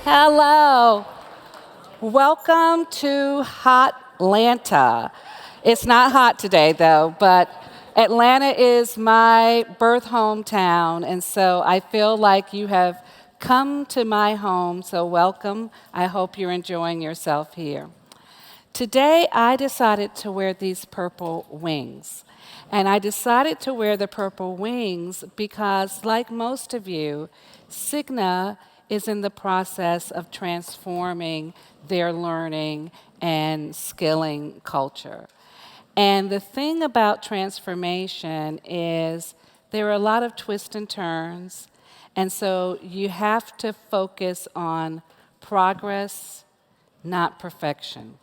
Hello. Welcome to Hot Atlanta. It's not hot today, though, but Atlanta is my birth hometown, and so I feel like you have come to my home, so welcome. I hope you're enjoying yourself here. Today, I decided to wear these purple wings. And I decided to wear the purple wings because, like most of you, Cigna is in the process of transforming their learning and skilling culture. And the thing about transformation is there are a lot of twists and turns, and so you have to focus on progress, not perfection.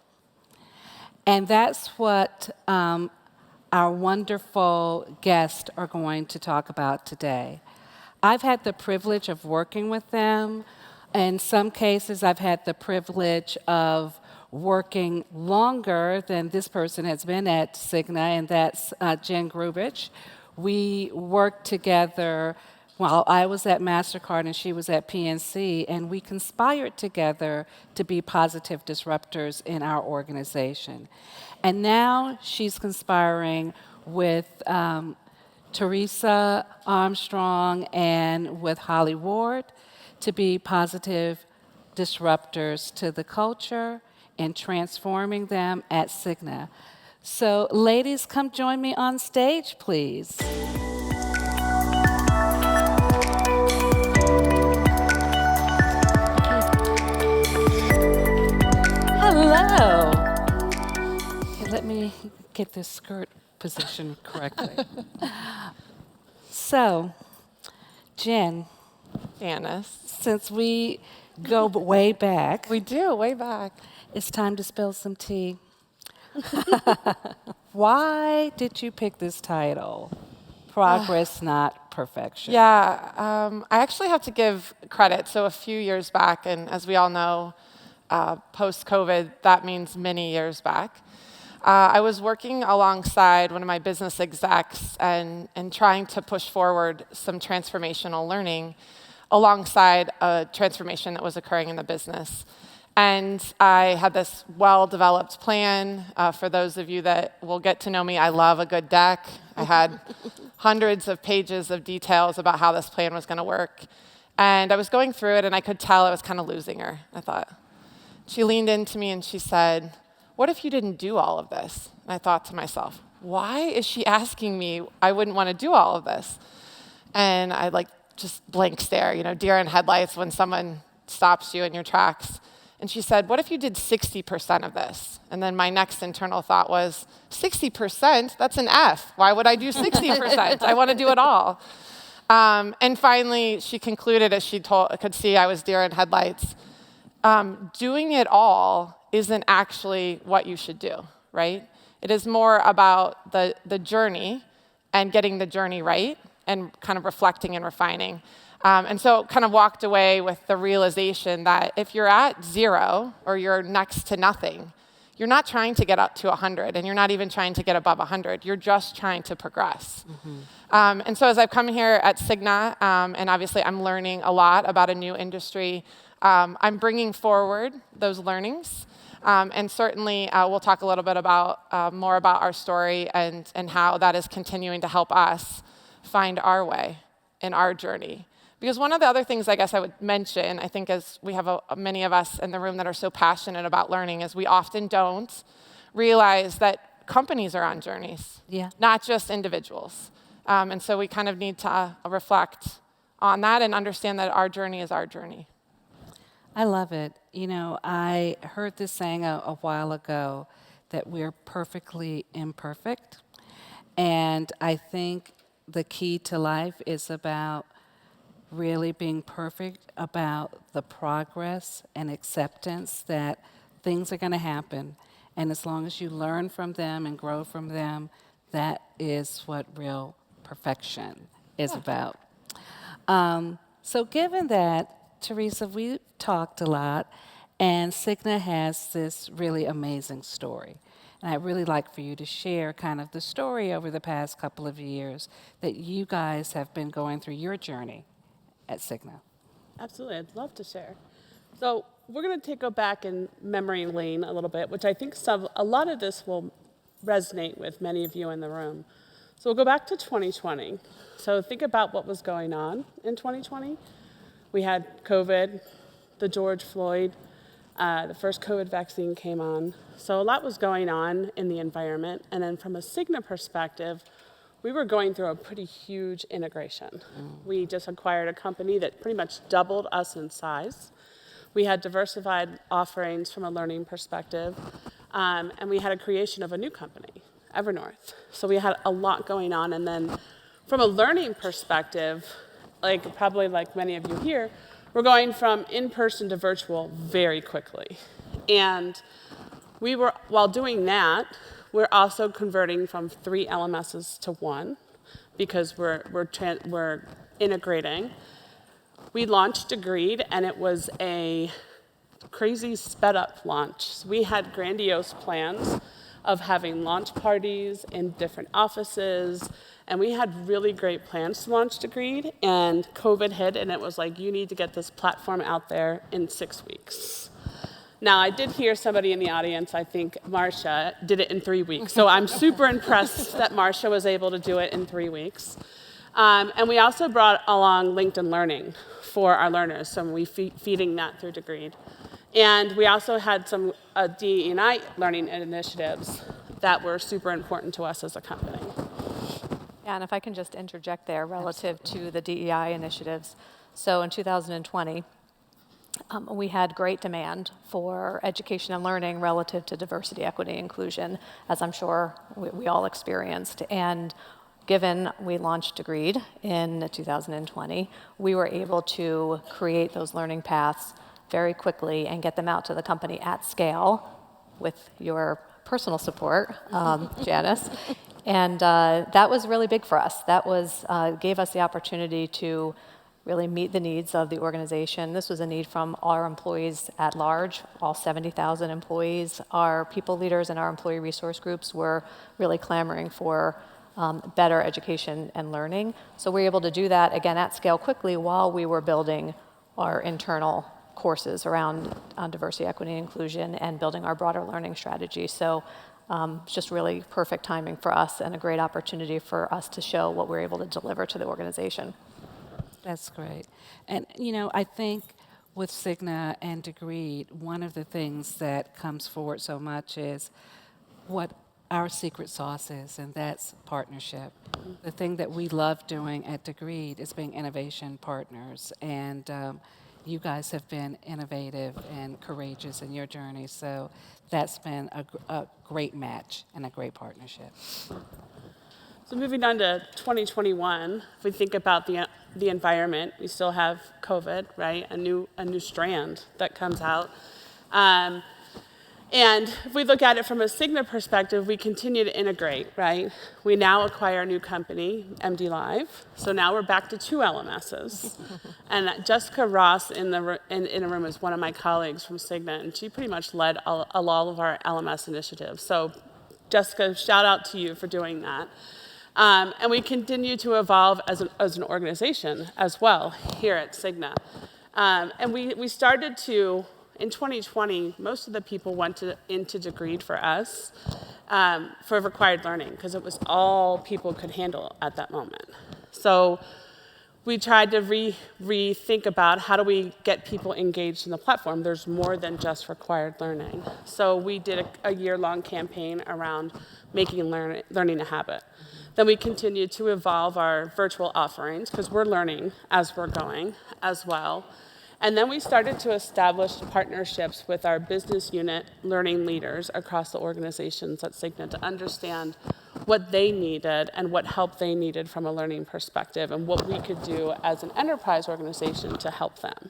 And that's what our wonderful guests are going to talk about today. I've had the privilege of working with them. In some cases, I've had the privilege of working longer than this person has been at Cigna, and that's Jen Grubich. We worked together while I was at MasterCard and she was at PNC, and we conspired together to be positive disruptors in our organization. And now she's conspiring with Teresa Armstrong and with Holly Ward to be positive disruptors to the culture and transforming them at Cigna. So, ladies, come join me on stage, please. Hello. Okay, let me get this skirt positioned correctly. So, Jen, Janice. since we go way back, We do, way back. it's time to spill some tea. Why did you pick this title? Progress, not perfection. Yeah, I actually have to give credit. So a few years back, and as we all know, post-COVID, that means many years back. I was working alongside one of my business execs and trying to push forward some transformational learning alongside a transformation that was occurring in the business. And I had this well-developed plan. For those of you that will get to know me, I love a good deck. I had hundreds of pages of details about how this plan was going to work. And I was going through it, and I could tell I was kind of losing her, I thought. She leaned into me and she said, "What if you didn't do all of this?" And I thought to myself, why is she asking me I wouldn't want to do all of this? And I just blank stare, deer in headlights when someone stops you in your tracks. And she said, "What if you did 60% of this?" And then my next internal thought was, 60%? That's an F. Why would I do 60%? I want to do it all. And finally, she concluded, as she could see I was deer in headlights, doing it all isn't actually what you should do, right? It is more about the journey and getting the journey right and kind of reflecting and refining. And so kind of walked away with the realization that if you're at 0 or you're next to nothing, you're not trying to get up to 100, and you're not even trying to get above 100. You're just trying to progress. And so as I've come here at Cigna, and obviously I'm learning a lot about a new industry, I'm bringing forward those learnings. And certainly we'll talk a little bit about more about our story and how that is continuing to help us find our way in our journey. Because one of the other things I guess I would mention, I think as we have many of us in the room that are so passionate about learning, is we often don't realize that companies are on journeys, not just individuals. And so we kind of need to reflect on that and understand that our journey is our journey. I love it. I heard this saying a while ago that we're perfectly imperfect. And I think the key to life is about really being perfect about the progress and acceptance that things are going to happen. And as long as you learn from them and grow from them, that is what real perfection is about. So given that, Teresa, we've talked a lot, and Cigna has this really amazing story. And I'd really like for you to share kind of the story over the past couple of years that you guys have been going through your journey at Cigna. Absolutely, I'd love to share. So we're going to go back in memory lane a little bit, which I think a lot of this will resonate with many of you in the room. So we'll go back to 2020. So think about what was going on in 2020. We had COVID, the George Floyd, the first COVID vaccine came on. So a lot was going on in the environment. And then from a Cigna perspective, we were going through a pretty huge integration. We just acquired a company that pretty much doubled us in size. We had diversified offerings from a learning perspective, and we had a creation of a new company, Evernorth. So we had a lot going on. And then from a learning perspective, probably like many of you here, we're going from in-person to virtual very quickly. And while doing that, we're also converting from 3 LMSs to 1 because we're integrating. We launched Agreed, and it was a crazy sped-up launch. So we had grandiose plans of having launch parties in different offices, and we had really great plans to launch Agreed, and COVID hit, and it was like, you need to get this platform out there in 6 weeks. Now, I did hear somebody in the audience, I think Marcia, did it in 3 weeks. So I'm super impressed that Marcia was able to do it in 3 weeks. And we also brought along LinkedIn Learning for our learners, so we're feeding that through Agreed. And we also had some DE&I learning initiatives that were super important to us as a company. Yeah, and if I can just interject there relative to the DEI initiatives. So in 2020, we had great demand for education and learning relative to diversity, equity, inclusion, as I'm sure we all experienced. And given we launched Agreed in 2020, we were able to create those learning paths very quickly and get them out to the company at scale with your personal support, Janice. And that was really big for us. That gave us the opportunity to really meet the needs of the organization. This was a need from our employees at large, all 70,000 employees. Our people leaders and our employee resource groups were really clamoring for better education and learning. So we were able to do that, again, at scale quickly while we were building our internal courses around diversity, equity, and inclusion and building our broader learning strategy. So it's just really perfect timing for us and a great opportunity for us to show what we're able to deliver to the organization. That's great. And, I think with Cigna and Agreed, one of the things that comes forward so much is what our secret sauce is, and that's partnership. The thing that we love doing at Agreed is being innovation partners. And you guys have been innovative and courageous in your journey. So that's been a great match and a great partnership. So moving on to 2021, if we think about the environment, we still have COVID, right? A new strand that comes out. And if we look at it from a Cigna perspective, we continue to integrate, right? We now acquire a new company, MD Live. So now we're back to 2 LMSs. And Jessica Ross in a room is one of my colleagues from Cigna, and she pretty much led all of our LMS initiatives. So Jessica, shout out to you for doing that. And we continue to evolve as an organization as well here at Cigna. And we started to, in 2020, most of the people went into Agreed for us for required learning because it was all people could handle at that moment. So we tried to rethink about how do we get people engaged in the platform. There's more than just required learning. So we did a year-long campaign around making learning a habit. Then we continued to evolve our virtual offerings because we're learning as we're going as well. And then we started to establish partnerships with our business unit learning leaders across the organizations at Cigna to understand what they needed and what help they needed from a learning perspective and what we could do as an enterprise organization to help them.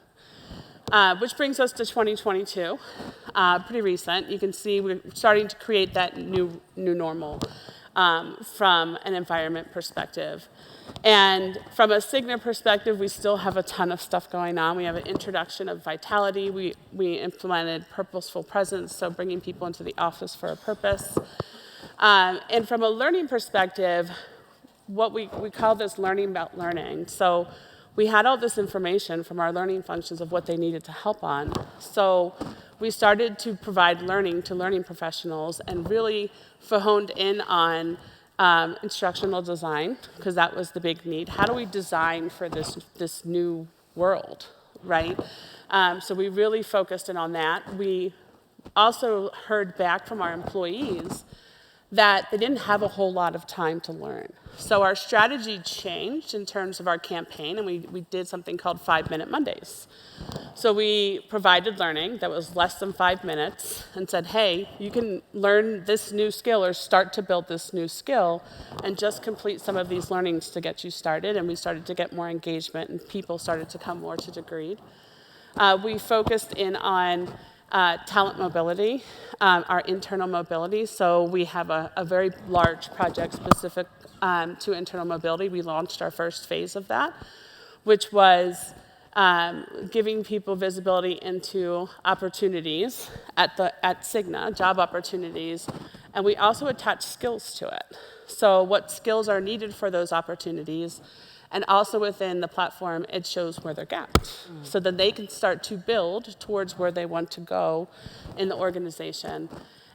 Which brings us to 2022, pretty recent. You can see we're starting to create that new normal from an environment perspective. And from a Cigna perspective, we still have a ton of stuff going on. We have an introduction of Vitality. We implemented Purposeful Presence, so bringing people into the office for a purpose. And from a learning perspective, what we call this learning about learning. So we had all this information from our learning functions of what they needed to help on. So we started to provide learning to learning professionals and really honed in on instructional design, because that was the big need. How do we design for this new world, right? So we really focused in on that. We also heard back from our employees that they didn't have a whole lot of time to learn. So our strategy changed in terms of our campaign, and we did something called 5-Minute Mondays. So we provided learning that was less than 5 minutes and said, hey, you can learn this new skill or start to build this new skill and just complete some of these learnings to get you started. And we started to get more engagement, and people started to come more to Degreed. We focused in on talent mobility, our internal mobility. So we have a very large project specific to internal mobility. We launched our first phase of that, which was giving people visibility into opportunities at Cigna, job opportunities, and we also attach skills to it. So what skills are needed for those opportunities, and also within the platform, it shows where they're gaps, so that they can start to build towards where they want to go in the organization.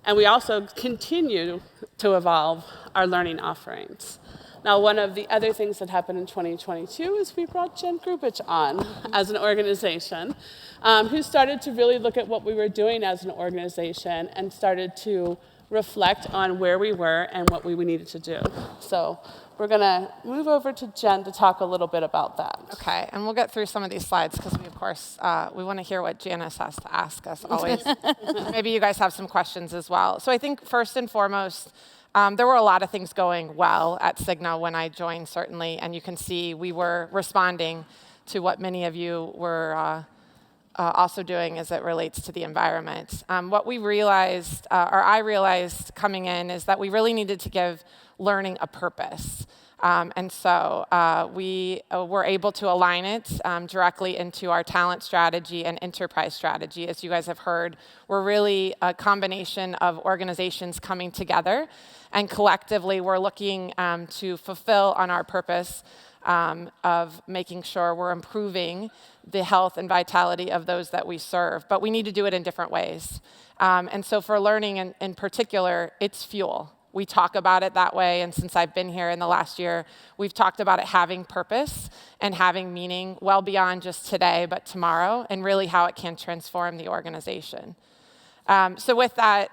And we also continue to evolve our learning offerings. Now, one of the other things that happened in 2022 is we brought Jen Grubich on as an organization, who started to really look at what we were doing as an organization and started to reflect on where we were and what we needed to do. So we're going to move over to Jen to talk a little bit about that. Okay, and we'll get through some of these slides because we, of course, we want to hear what Janice has to ask us always. Maybe you guys have some questions as well. So I think first and foremost, there were a lot of things going well at Cigna when I joined, certainly, and you can see we were responding to what many of you were also doing as it relates to the environment. What we realized, or I realized coming in, is that we really needed to give learning a purpose. And so we were able to align it directly into our talent strategy and enterprise strategy. As you guys have heard, we're really a combination of organizations coming together, and collectively we're looking to fulfill on our purpose of making sure we're improving the health and vitality of those that we serve. But we need to do it in different ways. And so for learning in particular, it's fuel. We talk about it that way, and since I've been here in the last year, we've talked about it having purpose and having meaning well beyond just today, but tomorrow, and really how it can transform the organization. So with that,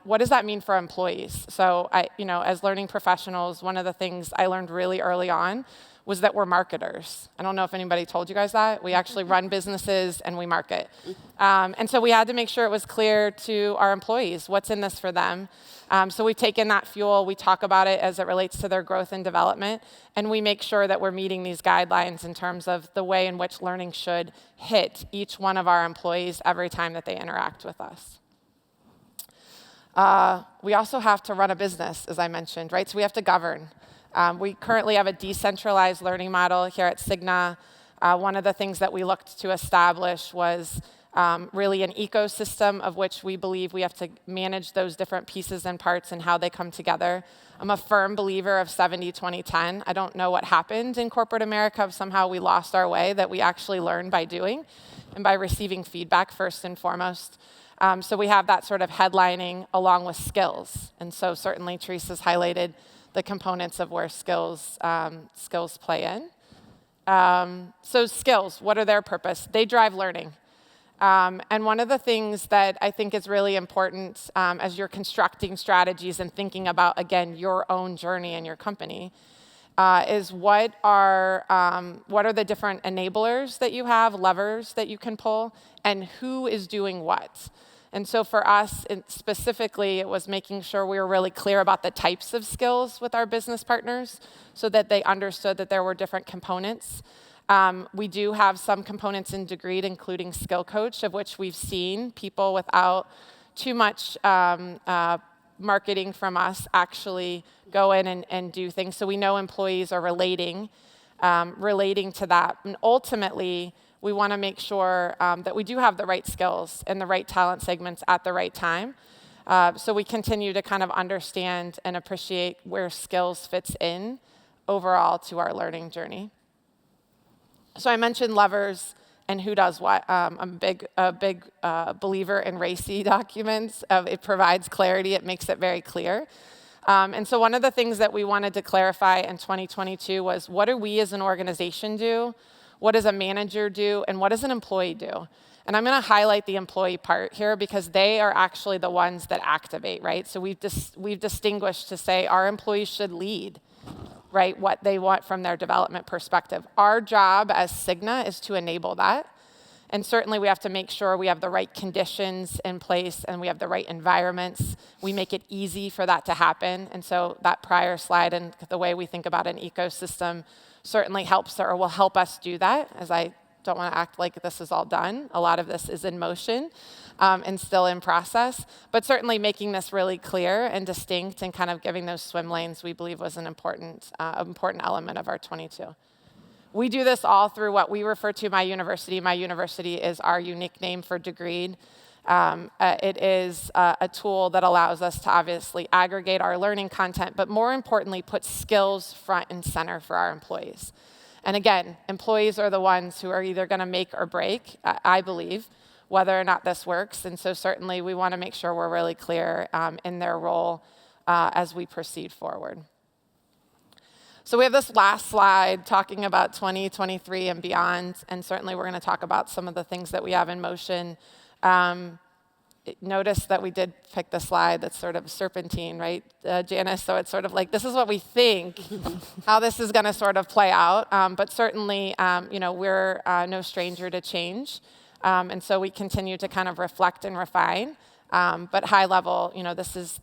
what does that mean for employees? So as learning professionals, one of the things I learned really early on was that we're marketers. I don't know if anybody told you guys that. We actually run businesses and we market. And so we had to make sure it was clear to our employees what's in this for them. So we've taken that fuel, we talk about it as it relates to their growth and development, and we make sure that we're meeting these guidelines in terms of the way in which learning should hit each one of our employees every time that they interact with us. We also have to run a business, as I mentioned, right? So we have to govern. We currently have a decentralized learning model here at Cigna. One of the things that we looked to establish was really an ecosystem of which we believe we have to manage those different pieces and parts and how they come together. I'm a firm believer of 70-20-10. I don't know what happened in corporate America if somehow we lost our way, that we actually learn by doing and by receiving feedback first and foremost. So we have that sort of headlining along with skills. And so certainly Teresa's highlighted the components of where skills play in. So skills, what are their purpose? They drive learning. And one of the things that I think is really important as you're constructing strategies and thinking about, again, your own journey and your company, is what are the different enablers that you have, levers that you can pull, and who is doing what. And so for us, specifically, it was making sure we were really clear about the types of skills with our business partners so that they understood that there were different components. We do have some components in Degreed, including Skill Coach, of which we've seen people without too much marketing from us actually go in and do things. So we know employees are relating to that. And ultimately, we want to make sure that we do have the right skills and the right talent segments at the right time. So we continue to kind of understand and appreciate where skills fits in overall to our learning journey. So I mentioned levers and who does what. I'm a big believer in RACI documents. It provides clarity. It makes it very clear. And so one of the things that we wanted to clarify in 2022 was, what do we as an organization do? What does a manager do? And what does an employee do? And I'm going to highlight the employee part here because they are actually the ones that activate, right? So we've distinguished to say our employees should lead, right, what they want from their development perspective. Our job as Cigna is to enable that. And certainly we have to make sure we have the right conditions in place and we have the right environments. We make it easy for that to happen. And so that prior slide and the way we think about an ecosystem certainly helps or will help us do that, as I don't want to act like this is all done. A lot of this is in motion and still in process. But certainly making this really clear and distinct and kind of giving those swim lanes, we believe was an important element of our 22. We do this all through what we refer to My University. My University is our unique name for Degreed. It is a tool that allows us to obviously aggregate our learning content, but more importantly, put skills front and center for our employees. And again, employees are the ones who are either going to make or break, I believe, whether or not this works. And so certainly we want to make sure we're really clear in their role as we proceed forward. So we have this last slide talking about 2023 and beyond, and certainly we're going to talk about some of the things that we have in motion. Notice that we did pick the slide that's sort of serpentine, right, Janice? So it's sort of like, this is what we think, how this is going to sort of play out. But certainly, we're no stranger to change. And so we continue to kind of reflect and refine. But high level,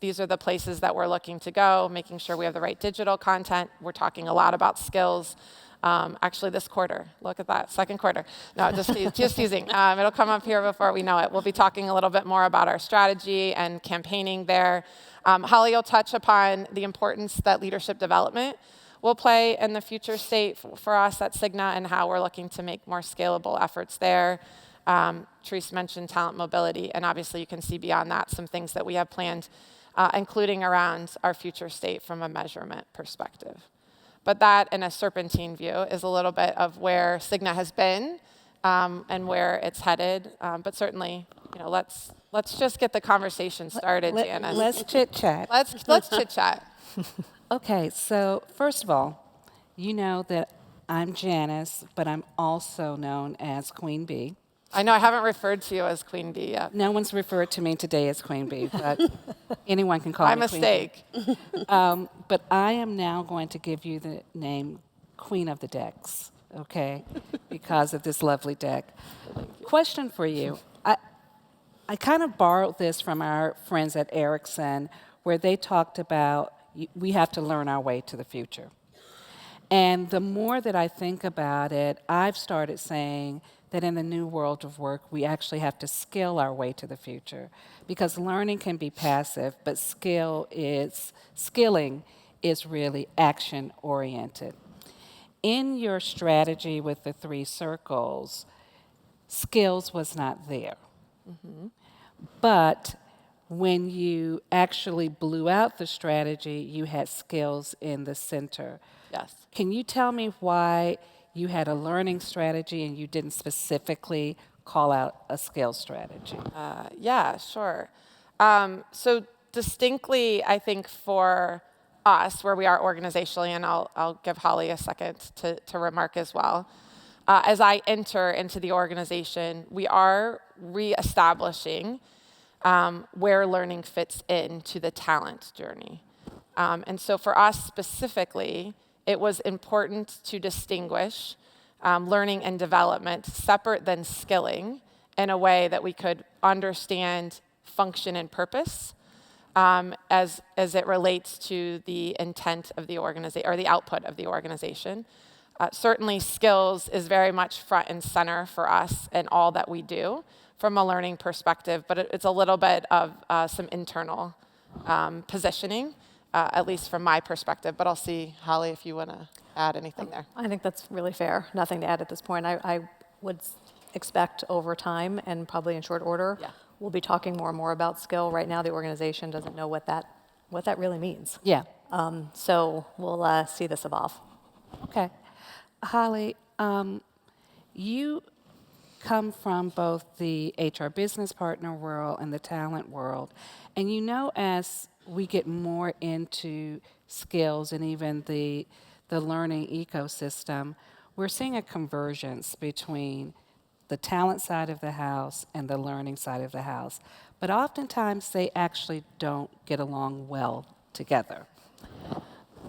these are the places that we're looking to go, making sure we have the right digital content. We're talking a lot about skills. Actually, this quarter, look at that, second quarter. No, just teasing. It'll come up here before we know it. We'll be talking a little bit more about our strategy and campaigning there. Holly will touch upon the importance that leadership development will play in the future state for us at Cigna and how we're looking to make more scalable efforts there. Therese mentioned talent mobility, and obviously you can see beyond that some things that we have planned, including around our future state from a measurement perspective. But that, in a serpentine view, is a little bit of where Cigna has been and where it's headed. But certainly, let's just get the conversation started, Janice. Let's chit-chat. Let's chit-chat. Okay, so first of all, you know that I'm Janice, but I'm also known as Queen Bee. I know I haven't referred to you as Queen Bee yet. No one's referred to me today as Queen Bee, but anyone can call me My Queen mistake. Bee. But I am now going to give you the name Queen of the Decks, okay, because of this lovely deck. Question for you. I kind of borrowed this from our friends at Ericsson, where they talked about we have to learn our way to the future. And the more that I think about it, I've started saying that in the new world of work, we actually have to skill our way to the future. Because learning can be passive, but skilling is really action-oriented. In your strategy with the 3 circles, skills was not there. Mm-hmm. But when you actually blew out the strategy, you had skills in the center. Yes. Can you tell me why you had a learning strategy and you didn't specifically call out a skill strategy? Yeah, sure. So distinctly, I think for us, where we are organizationally, and I'll give Holly a second to remark as well. As I enter into the organization, we are reestablishing where learning fits into the talent journey. And so for us specifically, it was important to distinguish learning and development separate than skilling in a way that we could understand function and purpose as it relates to the intent of the organization or the output of the organization. Certainly skills is very much front and center for us in all that we do from a learning perspective, but it's a little bit of some internal positioning. At least from my perspective, but I'll see, Holly, if you want to add anything there. I think that's really fair. Nothing to add at this point. I would expect over time and probably in short order, we'll be talking more and more about skill. Right now, the organization doesn't know what that really means. Yeah. So we'll see this evolve. Okay. Holly, you come from both the HR business partner world and the talent world. And you know, as we get more into skills and even the learning ecosystem, we're seeing a convergence between the talent side of the house and the learning side of the house. But oftentimes they actually don't get along well together.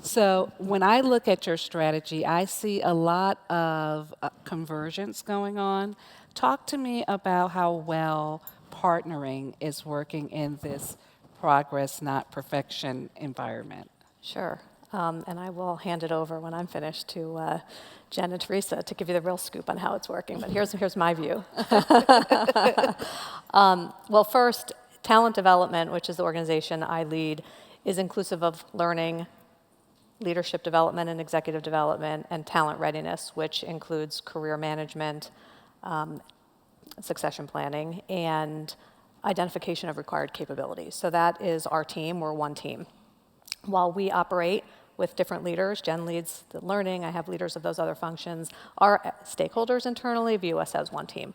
So when I look at your strategy, I see a lot of convergence going on. Talk to me about how well partnering is working in this progress, not perfection environment. Sure. And I will hand it over when I'm finished to Jen and Teresa to give you the real scoop on how it's working. But here's my view. Well, first, talent development, which is the organization I lead, is inclusive of learning, leadership development and executive development, and talent readiness, which includes career management, succession planning, and identification of required capabilities. So that is our team. We're one team. While we operate with different leaders, Jen leads the learning, I have leaders of those other functions, our stakeholders internally view us as one team,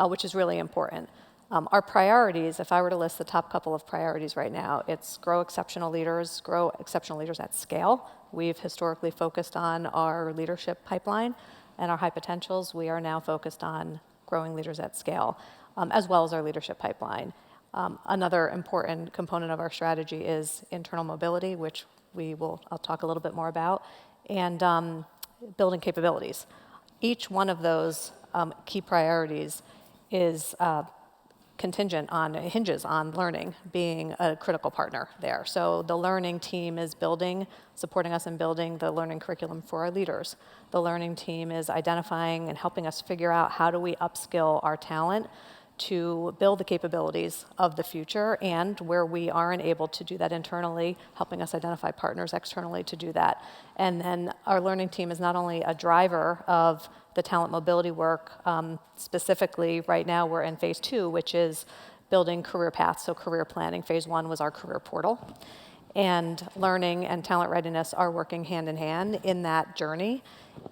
which is really important. Our priorities, if I were to list the top couple of priorities right now, it's grow exceptional leaders at scale. We've historically focused on our leadership pipeline and our high potentials. We are now focused on growing leaders at scale, as well as our leadership pipeline. Another important component of our strategy is internal mobility, which I'll talk a little bit more about, and building capabilities. Each one of those key priorities is hinges on learning being a critical partner there. So the learning team is supporting us in building the learning curriculum for our leaders. The learning team is identifying and helping us figure out how do we upskill our talent to build the capabilities of the future, and where we aren't able to do that internally, helping us identify partners externally to do that. And then our learning team is not only a driver of the talent mobility work, specifically right now we're in phase 2, which is building career paths, so career planning. Phase 1 was our career portal. And learning and talent readiness are working hand in hand in that journey,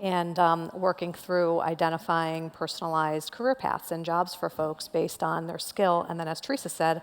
and working through identifying personalized career paths and jobs for folks based on their skill, and then, as Teresa said,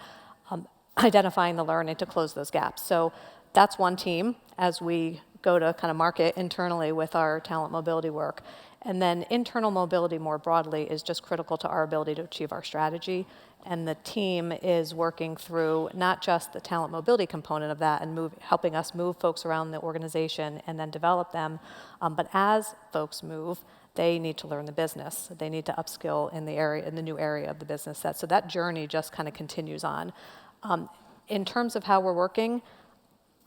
identifying the learning to close those gaps. So that's one team as we go to kind of market internally with our talent mobility work. And then internal mobility more broadly is just critical to our ability to achieve our strategy. And the team is working through not just the talent mobility component of that and helping us move folks around the organization and then develop them, but as folks move, they need to learn the business. They need to upskill in the new area of the business. So that journey just kind of continues on. In terms of how we're working,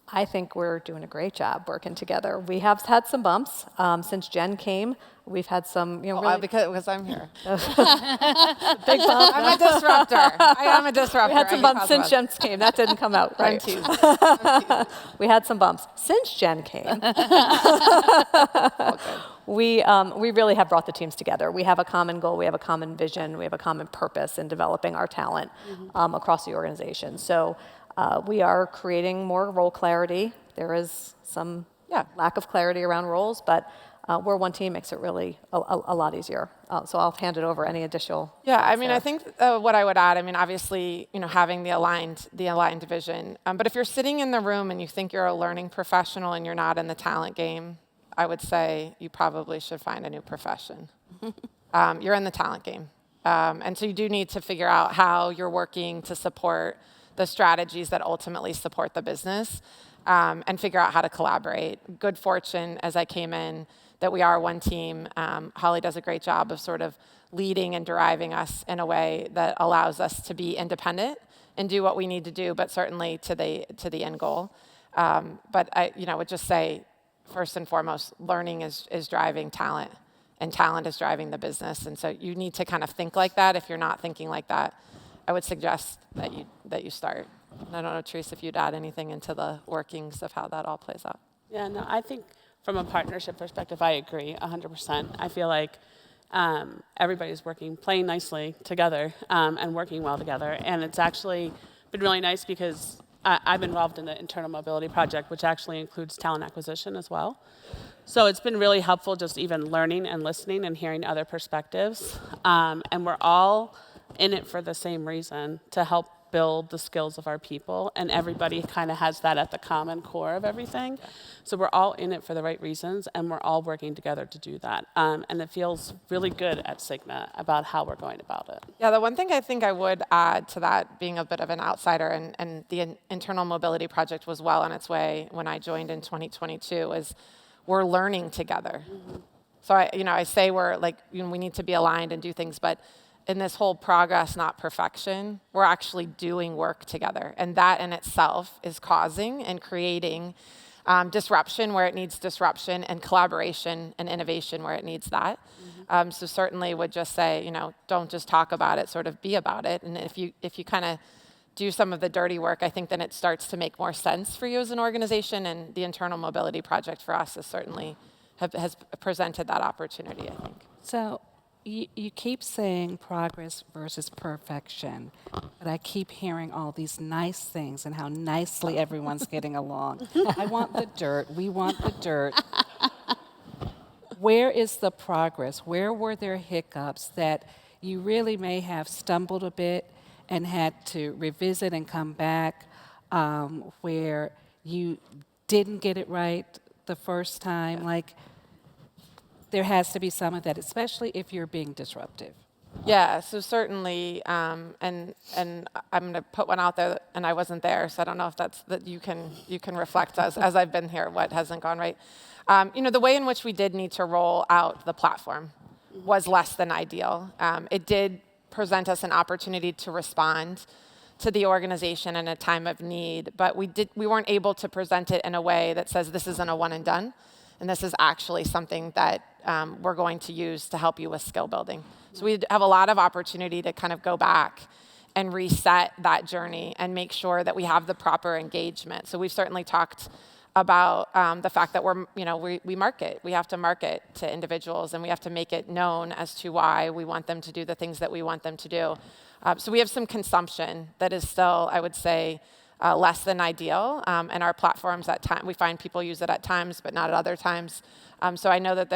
I think we're doing a great job working together. We have had some bumps since Jen came. We've had some, really because I'm here. big bumps. I'm a disruptor. I am a disruptor. We had some bumps since Jen came. That didn't come out right. I'm teasing. We had some bumps since Jen came. We really have brought the teams together. We have a common goal. We have a common vision. We have a common purpose in developing our talent across the organization. So we are creating more role clarity. There is some lack of clarity around roles, but we're one team, makes it really a lot easier. So I'll hand it over. Any additional? Yeah, I mean, I think what I would add, I mean, obviously, having the aligned division. But if you're sitting in the room and you think you're a learning professional and you're not in the talent game, I would say you probably should find a new profession. You're in the talent game. And so you do need to figure out how you're working to support the strategies that ultimately support the business, and figure out how to collaborate. Good fortune as I came in that we are one team. Holly does a great job of sort of leading and driving us in a way that allows us to be independent and do what we need to do, but certainly to the end goal. But I would just say, first and foremost, learning is driving talent, and talent is driving the business. And so you need to kind of think like that. If you're not thinking like that, I would suggest that you start. I don't know, Teresa, if you'd add anything into the workings of how that all plays out. Yeah, no, I think from a partnership perspective, I agree 100%. I feel like everybody's playing nicely together and working well together. And it's actually been really nice because I've been involved in the internal mobility project, which actually includes talent acquisition as well. So it's been really helpful just even learning and listening and hearing other perspectives. And we're all in it for the same reason, to help build the skills of our people. And everybody kind of has that at the common core of everything. So we're all in it for the right reasons, and we're all working together to do that. And it feels really good at Cigna about how we're going about it. Yeah, the one thing I think I would add to that, being a bit of an outsider, and the internal mobility project was well on its way when I joined in 2022, is we're learning together. So I say we're like, we need to be aligned and do things, but in this whole progress, not perfection, we're actually doing work together. And that in itself is causing and creating disruption where it needs disruption, and collaboration and innovation where it needs that. So certainly would just say, don't just talk about it, sort of be about it. And if you kind of do some of the dirty work, I think then it starts to make more sense for you as an organization. And the internal mobility project for us is certainly has presented that opportunity, I think. So you keep saying progress versus perfection, but I keep hearing all these nice things and how nicely everyone's getting along. I want the dirt. We want the dirt. Where is the progress? Where were there hiccups that you really may have stumbled a bit and had to revisit and come back, where you didn't get it right the first time? Like, there has to be some of that, especially if you're being disruptive. Yeah, so certainly, and I'm going to put one out there, and I wasn't there, so I don't know if that you can reflect as I've been here what hasn't gone right. The way in which we did need to roll out the platform was less than ideal. It did present us an opportunity to respond to the organization in a time of need, but we weren't able to present it in a way that says this isn't a one and done, and this is actually something that we're going to use to help you with skill building. So we have a lot of opportunity to kind of go back and reset that journey and make sure that we have the proper engagement. So we've certainly talked about the fact that we market. We have to market to individuals, and we have to make it known as to why we want them to do the things that we want them to do. So we have some consumption that is still, I would say, less than ideal. And our platforms at times, we find people use it at times, but not at other times. So I know that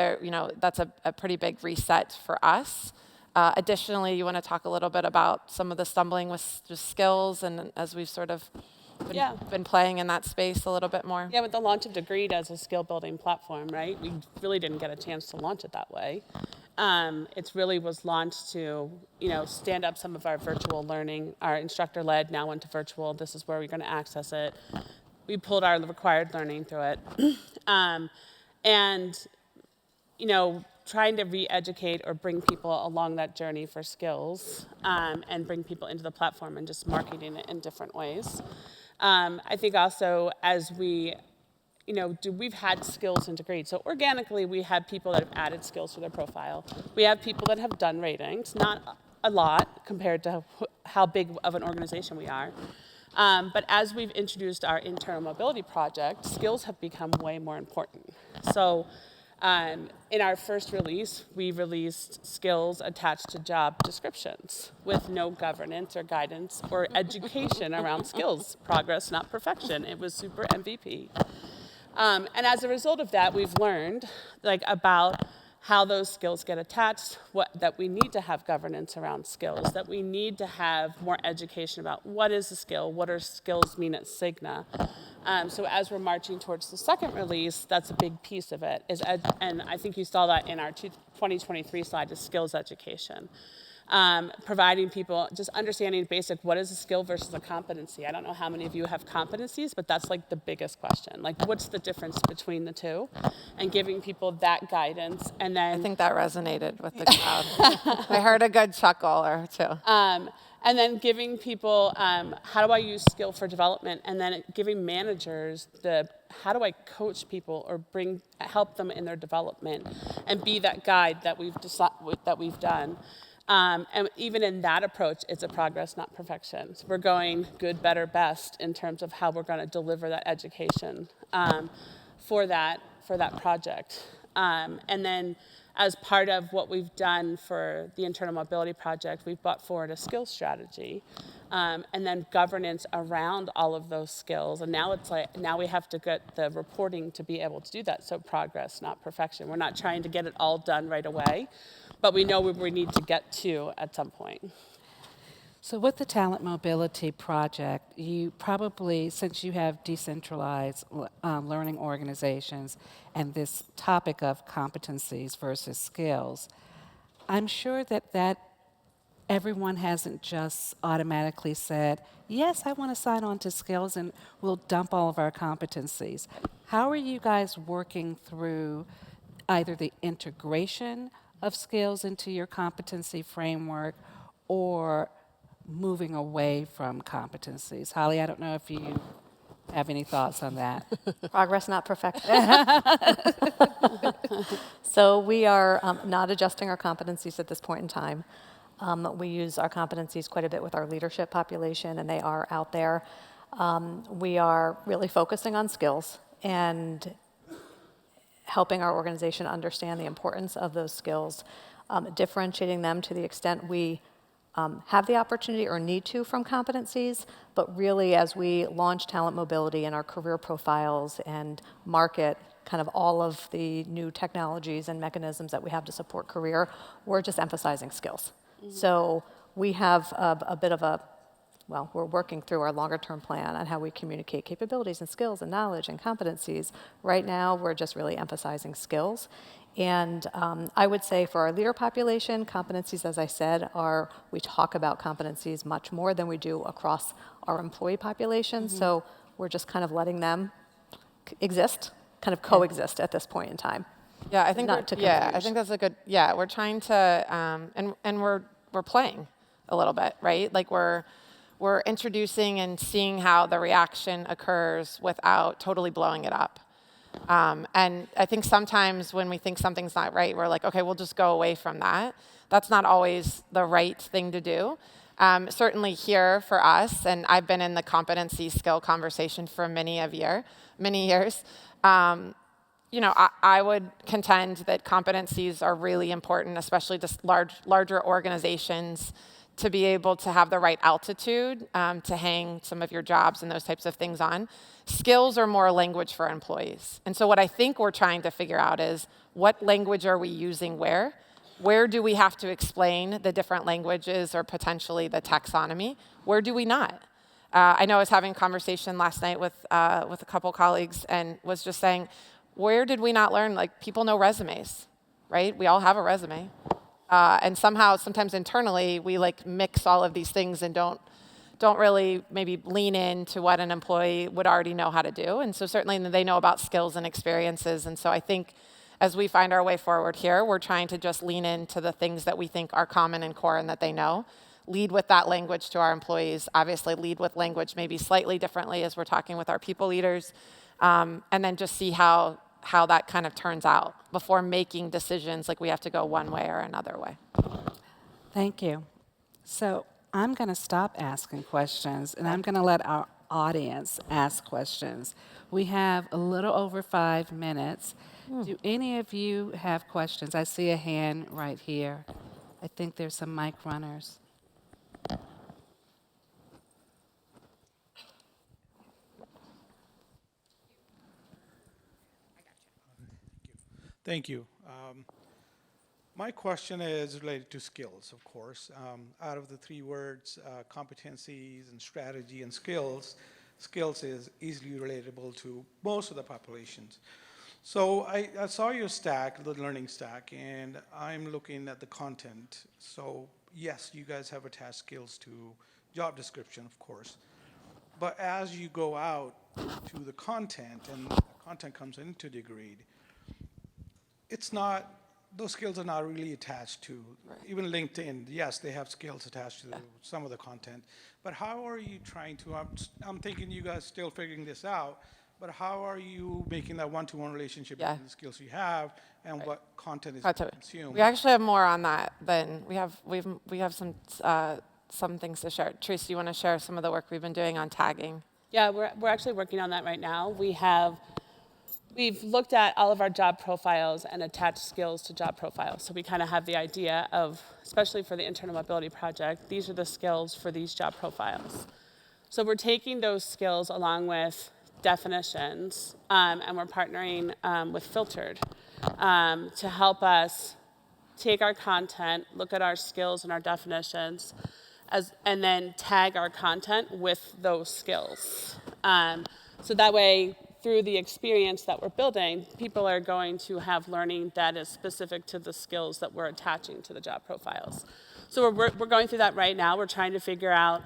that's a pretty big reset for us. Additionally, you want to talk a little bit about some of the stumbling with just skills, and as we've sort of been playing in that space a little bit more. Yeah, with the launch of Degreed as a skill building platform, right? We really didn't get a chance to launch it that way. It really was launched to, stand up some of our virtual learning. Our instructor-led now went to virtual. This is where we're going to access it. We pulled our required learning through it. And, trying to re-educate or bring people along that journey for skills, and bring people into the platform and just marketing it in different ways. I think also as we've had skills integrated. So organically, we have people that have added skills to their profile. We have people that have done ratings, not a lot compared to how big of an organization we are. But as we've introduced our internal mobility project, skills have become way more important. So in our first release, we released skills attached to job descriptions with no governance or guidance or education around skills, progress, not perfection. It was super MVP. And as a result of that, we've learned about how those skills get attached, that we need to have governance around skills, that we need to have more education about what is a skill, what do skills mean at Cigna. So as we're marching towards the second release, that's a big piece of it, and I think you saw that in our 2023 slide, is skills education. Providing people, just understanding basic, what is a skill versus a competency? I don't know how many of you have competencies, but that's the biggest question. What's the difference between the two? And giving people that guidance, and then... I think that resonated with the crowd. I heard a good chuckle or two. And then giving people, how do I use skill for development? And then giving managers how do I coach people or help them in their development and be that guide that we've done. And even in that approach, it's a progress, not perfection. So we're going good, better, best in terms of how we're going to deliver that education for that project. And then as part of what we've done for the Internal Mobility Project, we've brought forward a skills strategy, and then governance around all of those skills. And now it's like, now we have to get the reporting to be able to do that. So progress, not perfection. We're not trying to get it all done right away, but we know where we need to get to at some point. So with the Talent Mobility Project, you probably, since you have decentralized learning organizations and this topic of competencies versus skills, I'm sure that everyone hasn't just automatically said, yes, I want to sign on to skills and we'll dump all of our competencies. How are you guys working through either the integration of skills into your competency framework or moving away from competencies? Holly, I don't know if you have any thoughts on that. Progress, not perfection. So we are not adjusting our competencies at this point in time. We use our competencies quite a bit with our leadership population, and they are out there. We are really focusing on skills and helping our organization understand the importance of those skills, differentiating them to the extent we have the opportunity or need to from competencies, but really as we launch talent mobility in our career profiles and market kind of all of the new technologies and mechanisms that we have to support career, we're just emphasizing skills. Mm-hmm. So we have a bit of a, well, we're working through our longer term plan on how we communicate capabilities and skills and knowledge and competencies. Right now, we're just really emphasizing skills. And I would say for our leader population, competencies, as I said, we talk about competencies much more than we do across our employee population. Mm-hmm. So we're just kind of letting them exist, kind of coexist at this point in time. Yeah, I think I think that's a good. Yeah, we're trying to, and we're playing a little bit, right? Like we're introducing and seeing how the reaction occurs without totally blowing it up. And I think sometimes when we think something's not right, we're like, okay, we'll just go away from that. That's not always the right thing to do. Certainly here for us, and I've been in the competency skill conversation for many years. I would contend that competencies are really important, especially just larger organizations, to be able to have the right altitude to hang some of your jobs and those types of things on. Skills are more language for employees. And so what I think we're trying to figure out is what language are we using where? Where do we have to explain the different languages or potentially the taxonomy? Where do we not? I know I was having a conversation last night with a couple colleagues and was just saying, where did we not learn? Like, people know resumes, right? We all have a resume. And somehow, sometimes internally, we like mix all of these things and don't really maybe lean into what an employee would already know how to do. And so certainly they know about skills and experiences. And so I think as we find our way forward here, we're trying to just lean into the things that we think are common and core and that they know. Lead with that language to our employees. Obviously, lead with language maybe slightly differently as we're talking with our people leaders. And then just see how that kind of turns out before making decisions like we have to go one way or another way. Thank you. So I'm going to stop asking questions, and I'm going to let our audience ask questions. We have a little over 5 minutes. Do any of you have questions? I see a hand right here. I think there's some mic runners. Thank you. My question is related to skills, of course. Out of the 3 words, competencies and strategy and skills is easily relatable to most of the populations. So I saw your stack, the learning stack, and I'm looking at the content. So yes, you guys have attached skills to job description, of course. But as you go out to the content, and the content comes into degree, it's not, those skills are not really attached to, even LinkedIn, yes, they have skills attached to some of the content, but how are you trying to, I'm thinking you guys still figuring this out, but how are you making that one-to-one relationship between the skills you have and what content is consumed? We actually have more on that than, we have some things to share. Teresa, you want to share some of the work we've been doing on tagging? Yeah, we're actually working on that right now. We have we've looked at all of our job profiles and attached skills to job profiles. So we kind of have the idea of, especially for the internal mobility project, these are the skills for these job profiles. So we're taking those skills along with definitions, and we're partnering with Filtered to help us take our content, look at our skills and our definitions, and then tag our content with those skills. So that way, through the experience that we're building, people are going to have learning that is specific to the skills that we're attaching to the job profiles. So we're going through that right now. We're trying to figure out,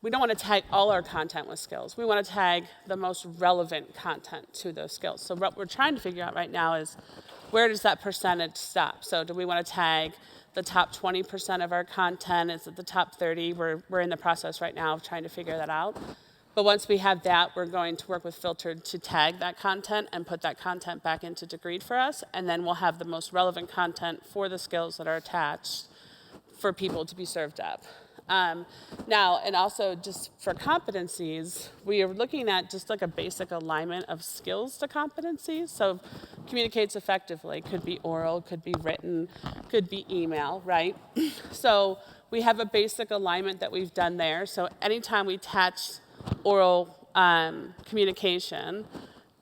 we don't want to tag all our content with skills. We want to tag the most relevant content to those skills. So what we're trying to figure out right now is, where does that percentage stop? So do we want to tag the top 20% of our content? Is it the top 30? We're in the process right now of trying to figure that out. But once we have that, we're going to work with Filtered to tag that content and put that content back into Degreed for us. And then we'll have the most relevant content for the skills that are attached for people to be served up. Now, and also just for competencies, we are looking at just like a basic alignment of skills to competencies. So communicates effectively, could be oral, could be written, could be email, right? So we have a basic alignment that we've done there. So anytime we attach oral communication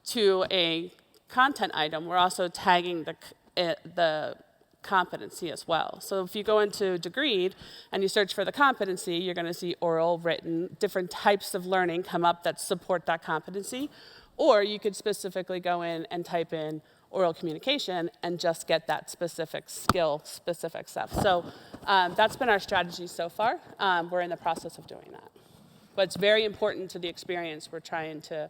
to a content item, we're also tagging the competency as well. So if you go into Degreed and you search for the competency, you're going to see oral, written, different types of learning come up that support that competency. Or you could specifically go in and type in oral communication and just get that specific skill, specific stuff. So that's been our strategy so far. We're in the process of doing that. But it's very important to the experience we're trying to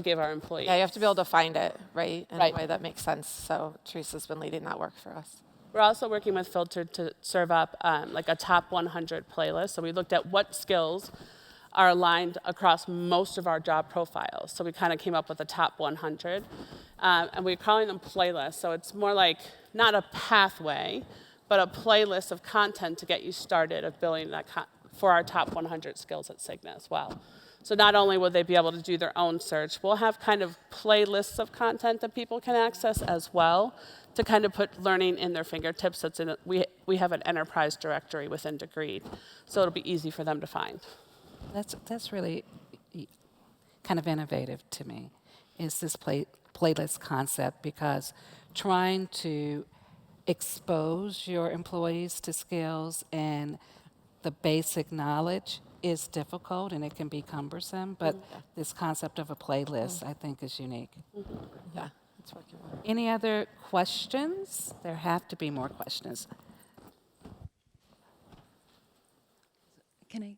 give our employees. Yeah, you have to be able to find it, right, in Right. a way that makes sense. So Teresa's been leading that work for us. We're also working with Filtered to serve up like a top 100 playlist. So we looked at what skills are aligned across most of our job profiles. So we kind of came up with a top 100. And we're calling them playlists. So it's more like not a pathway, but a playlist of content to get you started of building that for our top 100 skills at Cigna as well. So not only will they be able to do their own search, we'll have kind of playlists of content that people can access as well to kind of put learning in their fingertips. We have an enterprise directory within Degreed, so it'll be easy for them to find. That's really kind of innovative to me, is this playlist concept, because trying to expose your employees to skills and the basic knowledge is difficult and it can be cumbersome, but this concept of a playlist I think is unique. Yeah, it's working well. Any other questions? There have to be more questions. Can I?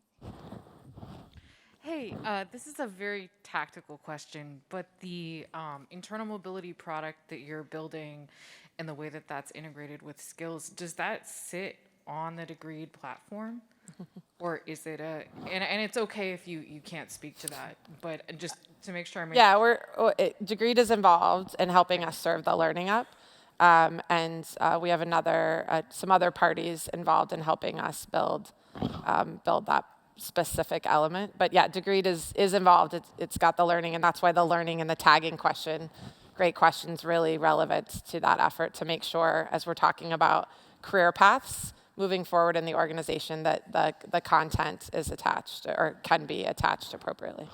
Hey, this is a very tactical question, but the internal mobility product that you're building and the way that that's integrated with skills, does that sit on the Degreed platform? Or is it and it's okay if you can't speak to that, but just to make sure I'm Yeah, Degreed is involved in helping us serve the learning up. And we have some other parties involved in helping us build that specific element. But yeah, Degreed is involved. It's got the learning, and that's why the learning and the tagging question, great questions, really relevant to that effort to make sure, as we're talking about career paths moving forward in the organization, that the content is attached or can be attached appropriately.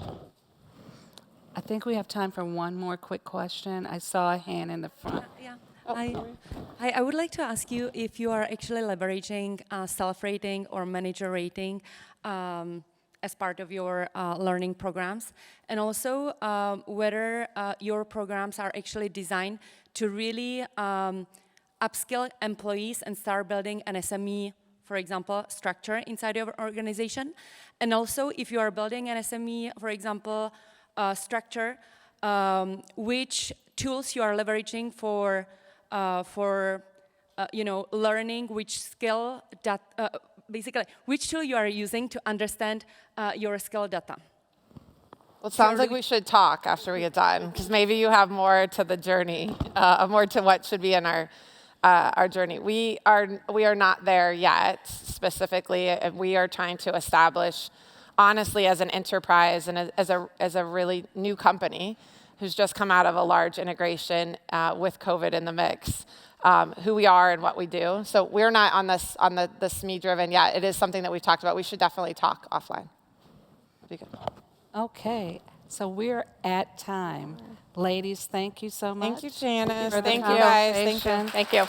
I think we have time for one more quick question. I saw a hand in the front. Yeah. I would like to ask you if you are actually leveraging self-rating or manager rating as part of your learning programs, and also whether your programs are actually designed to really upskill employees and start building an SME, for example, structure inside your organization, and also if you are building an SME, for example, structure, which tools you are leveraging for learning, which skill that basically which tool you are using to understand your skill data. Well, it sounds like we should talk after we get done, because maybe you have more to the journey, more to what should be in our journey. We are not there yet specifically. We are trying to establish, honestly, as an enterprise and as a really new company, who's just come out of a large integration with COVID in the mix, who we are and what we do. So we're not on the SME driven yet. It is something that we've talked about. We should definitely talk offline. That'd be good. Okay, so we're at time. Ladies, thank you so much. Thank you, Janice. for the Thank you, guys. conversation. Thank you.